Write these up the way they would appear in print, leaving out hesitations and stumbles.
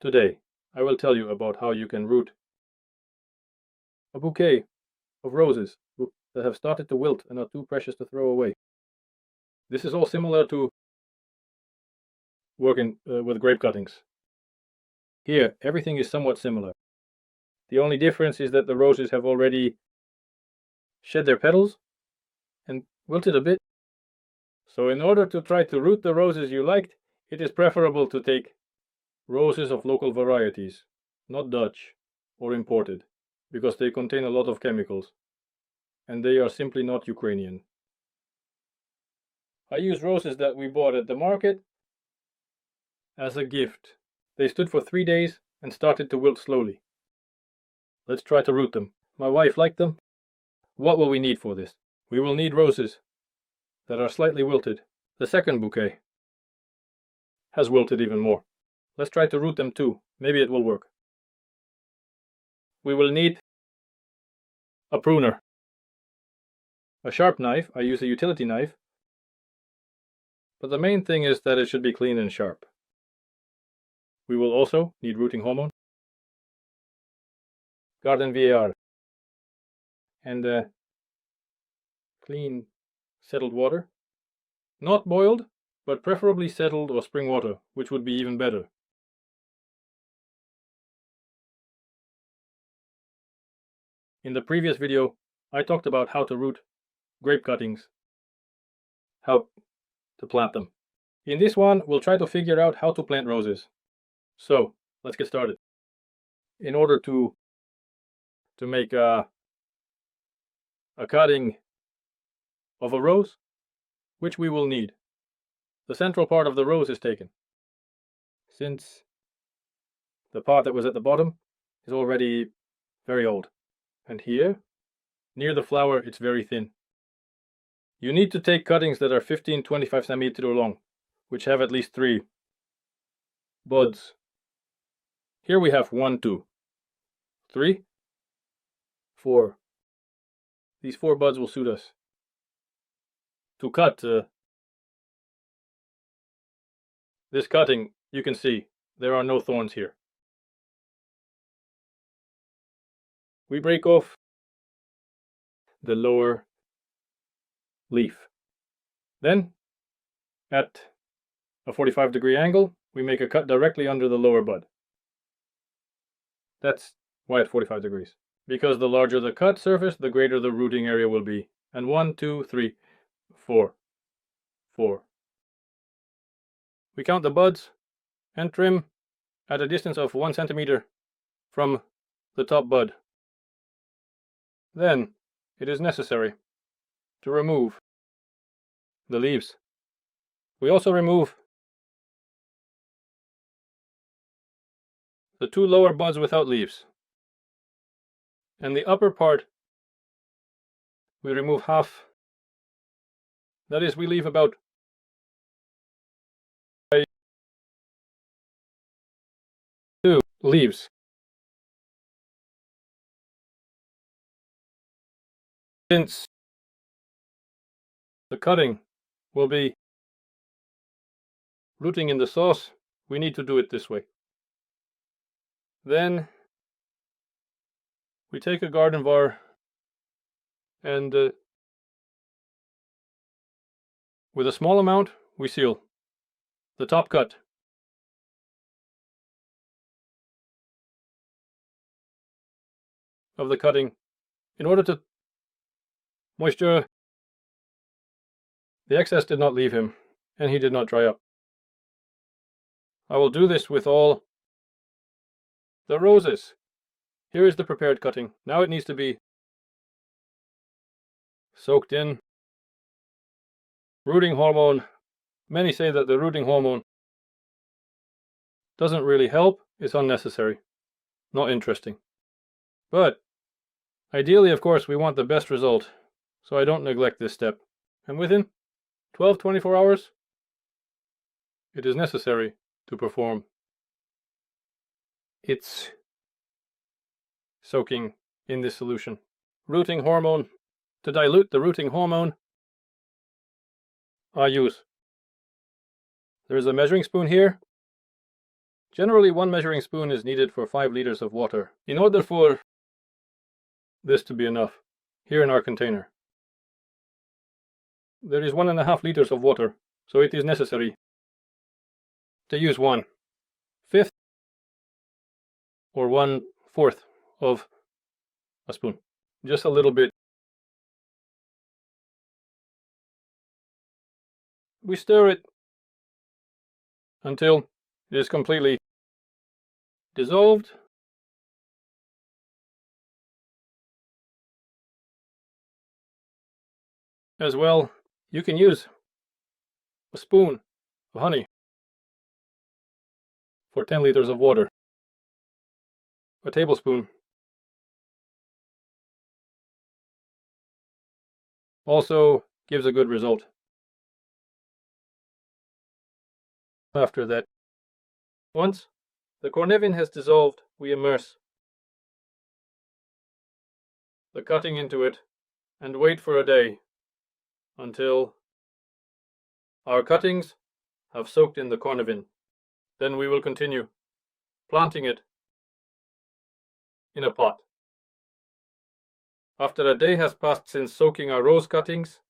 Today, I will tell you about how you can root a bouquet of roses that have started to wilt and are too precious to throw away. This is all similar to working with grape cuttings. Here, everything is somewhat similar. The only difference is that the roses have already shed their petals and wilted a bit. So in order to try to root the roses you liked, it is preferable to take roses of local varieties, not Dutch or imported, because they contain a lot of chemicals, and they are simply not Ukrainian. I use roses that we bought at the market as a gift. They stood for 3 days and started to wilt slowly. Let's try to root them. My wife liked them. What will we need for this? We will need roses that are slightly wilted. The second bouquet has wilted even more. Let's try to root them too. Maybe it will work. We will need a pruner, a sharp knife. I use a utility knife, but the main thing is that it should be clean and sharp. We will also need rooting hormone, garden VAR, and clean settled water. Not boiled, but preferably settled or spring water, which would be even better. In the previous video, I talked about how to root grape cuttings, how to plant them. In this one, we'll try to figure out how to plant roses. So, let's get started. In order to make a cutting of a rose, which we will need, the central part of the rose is taken. Since the part that was at the bottom is already very old, and here, near the flower, it's very thin. You need to take cuttings that are 15-25 centimeters long, which have at least 3 buds. Here we have 1, 2, 3, 4. These 4 buds will suit us. To cut this cutting, you can see there are no thorns here. We break off the lower leaf. Then, at a 45-degree angle, we make a cut directly under the lower bud. That's why at 45 degrees. Because the larger the cut surface, the greater the rooting area will be. And 1, 2, 3, 4. 4. We count the buds and trim at a distance of 1 centimeter from the top bud. Then it is necessary to remove the leaves. We also remove the 2 lower buds without leaves. And the upper part, we remove half. That is, we leave about 2 leaves. Since the cutting will be rooting in the sauce, we need to do it this way. Then we take a garden var and with a small amount we seal the top cut. Of the cutting in order to moisture. The excess did not leave him, and he did not dry up. I will do this with all the roses. Here is the prepared cutting. Now it needs to be soaked in. Rooting hormone. Many say that the rooting hormone doesn't really help. It's unnecessary. Not interesting. But ideally, of course, we want the best result, so I don't neglect this step. And within 12-24 hours, it is necessary to perform its soaking in this solution. Rooting hormone. To dilute the rooting hormone, I use. There is a measuring spoon here Generally, 1 measuring spoon is needed for 5 liters of water. In order for this to be enough, here in our container, there is 1.5 liters of water, so it is necessary to use 1/5 or 1/4 of a spoon. Just a little bit. We stir it until it is completely dissolved. As well, you can use a spoon of honey for 10 liters of water. A tablespoon also gives a good result. After that, once the Kornevin has dissolved, we immerse the cutting into it and wait for a day until our cuttings have soaked in the Kornevin. Then we will continue planting it in a pot. After a day has passed since soaking our rose cuttings,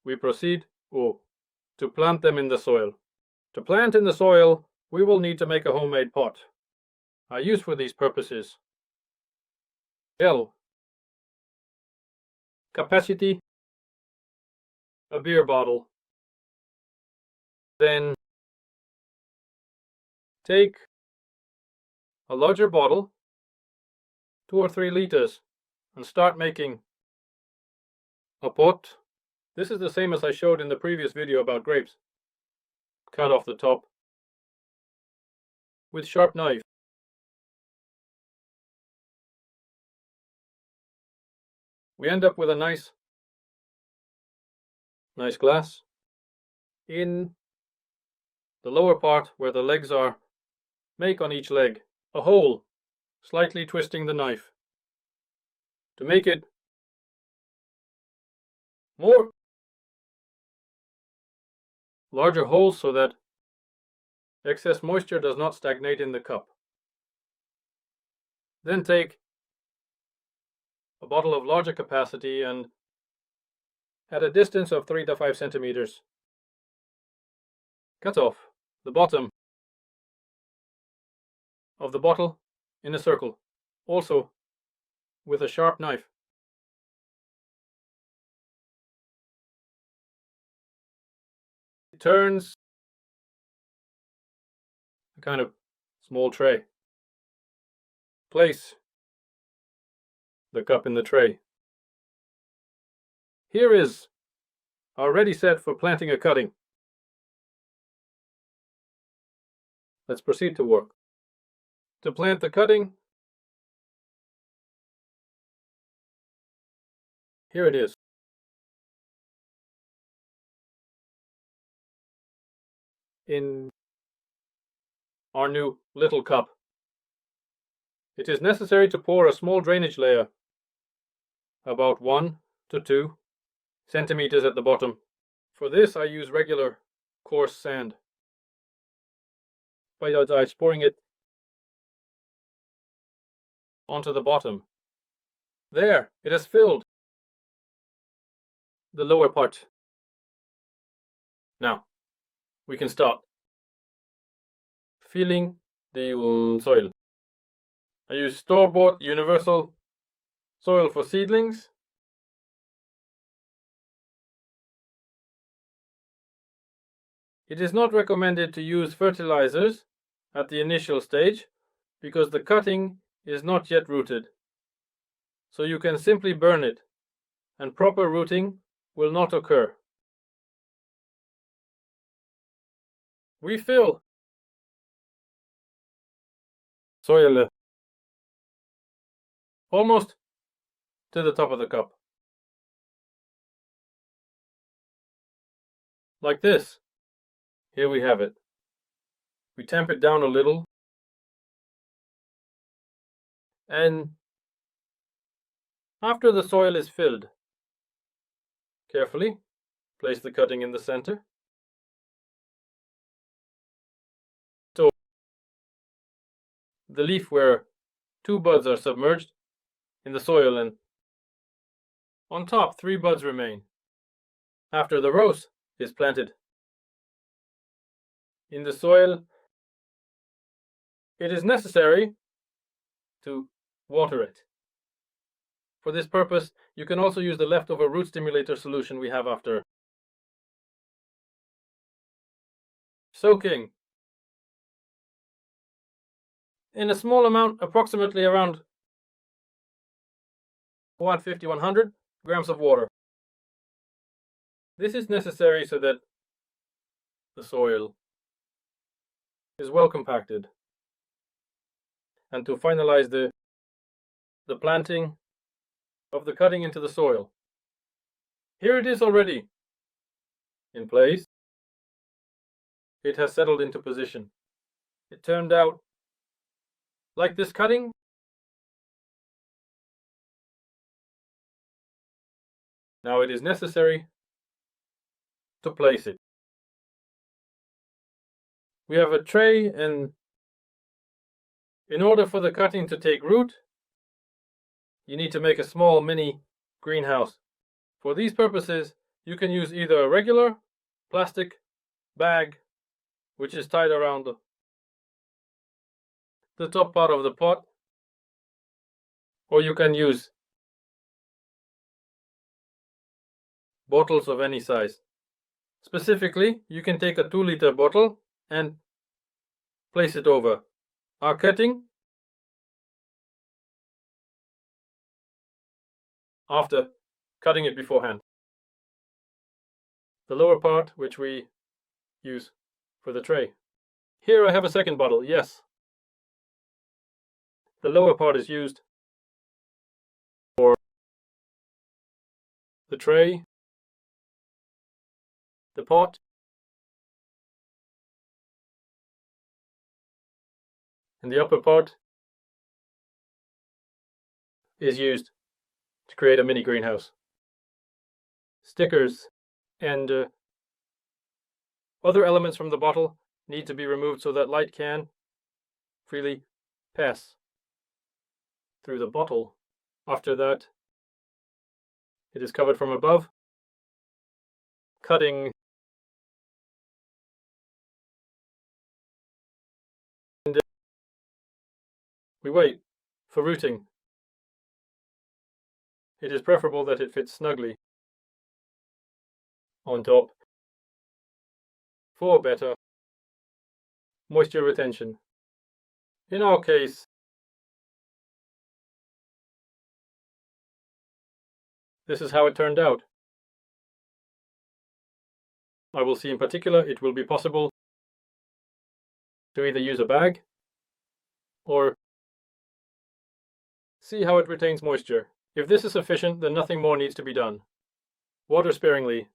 we proceed to plant them in the soil. To plant in the soil, we will need to make a homemade pot. I use for these purposes L capacity, a beer bottle. Then take a larger bottle, 2 or 3 liters, and start making a pot. This is the same as I showed in the previous video about grapes. Cut off the top with sharp knife. We end up with a nice glass. In the lower part where the legs are, make on each leg a hole, slightly twisting the knife to make it more larger holes so that excess moisture does not stagnate in the cup. Then take a bottle of larger capacity and at a distance of 3 to 5 centimeters, cut off the bottom of the bottle in a circle, also with a sharp knife. It turns a kind of small tray. Place the cup in the tray. Here is our ready set for planting a cutting. Let's proceed to work. To plant the cutting, here it is. In our new little cup. It is necessary to pour a small drainage layer, about 1 to 2 centimeters at the bottom. For this I use regular coarse sand. By pouring it onto the bottom. There, it has filled the lower part. Now, we can start filling the soil. I use store-bought universal soil for seedlings. It is not recommended to use fertilizers at the initial stage because the cutting is not yet rooted. So you can simply burn it and proper rooting will not occur. We fill soil almost to the top of the cup. Like this. Here we have it. We tamp it down a little and after the soil is filled, carefully place the cutting in the center. the leaf where 2 buds are submerged in the soil, and on top 3 buds remain after the rose is planted in the soil. It is necessary to water it. For this purpose, you can also use the leftover root stimulator solution we have after soaking in a small amount, approximately around 150-100 grams of water. This is necessary so that the soil is well compacted, and to finalize the planting of the cutting into the soil. Here it is already in place. It has settled into position. It turned out like this cutting. Now it is necessary to place it. We have a tray, and in order for the cutting to take root, you need to make a small mini greenhouse. For these purposes, you can use either a regular plastic bag, which is tied around the top part of the pot, or you can use bottles of any size. Specifically, you can take a 2-liter bottle and place it over our cutting after cutting it beforehand. The lower part, which we use for the tray. Here I have a second bottle, yes. The lower part is used for the tray, the pot, and the upper part is used to create a mini greenhouse. Stickers and other elements from the bottle need to be removed so that light can freely pass through the bottle. After that, it is covered from above. Cutting and we wait for rooting. It is preferable that it fits snugly on top for better moisture retention. In our case, this is how it turned out. I will see in particular it will be possible to either use a bag or see how it retains moisture. If this is sufficient, then nothing more needs to be done. Water sparingly,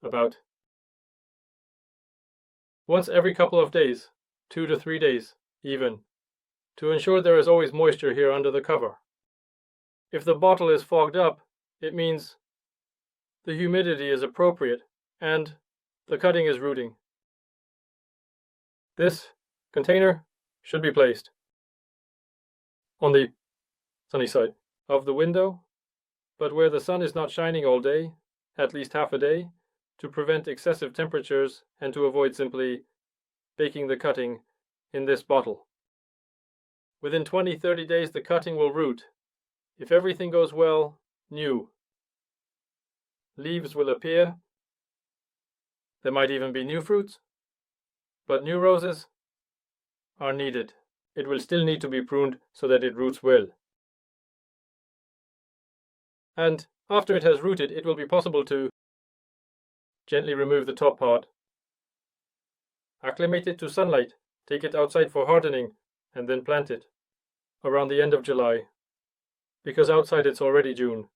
about once every couple of days, 2 to 3 days even, to ensure there is always moisture here under the cover. If the bottle is fogged up, it means the humidity is appropriate and the cutting is rooting. This container should be placed on the sunny side of the window, but where the sun is not shining all day, at least half a day, to prevent excessive temperatures and to avoid simply baking the cutting in this bottle. Within 20-30 days the cutting will root. If everything goes well, new leaves will appear. There might even be new fruits, but new roses are needed. It will still need to be pruned so that it roots well. And after it has rooted, it will be possible to gently remove the top part, acclimate it to sunlight, take it outside for hardening, and then plant it around the end of July, because outside it's already June.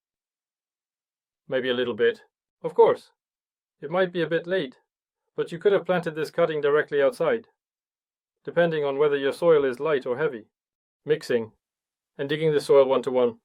Maybe a little bit. Of course, it might be a bit late, but you could have planted this cutting directly outside, depending on whether your soil is light or heavy. Mixing and digging the soil 1 to 1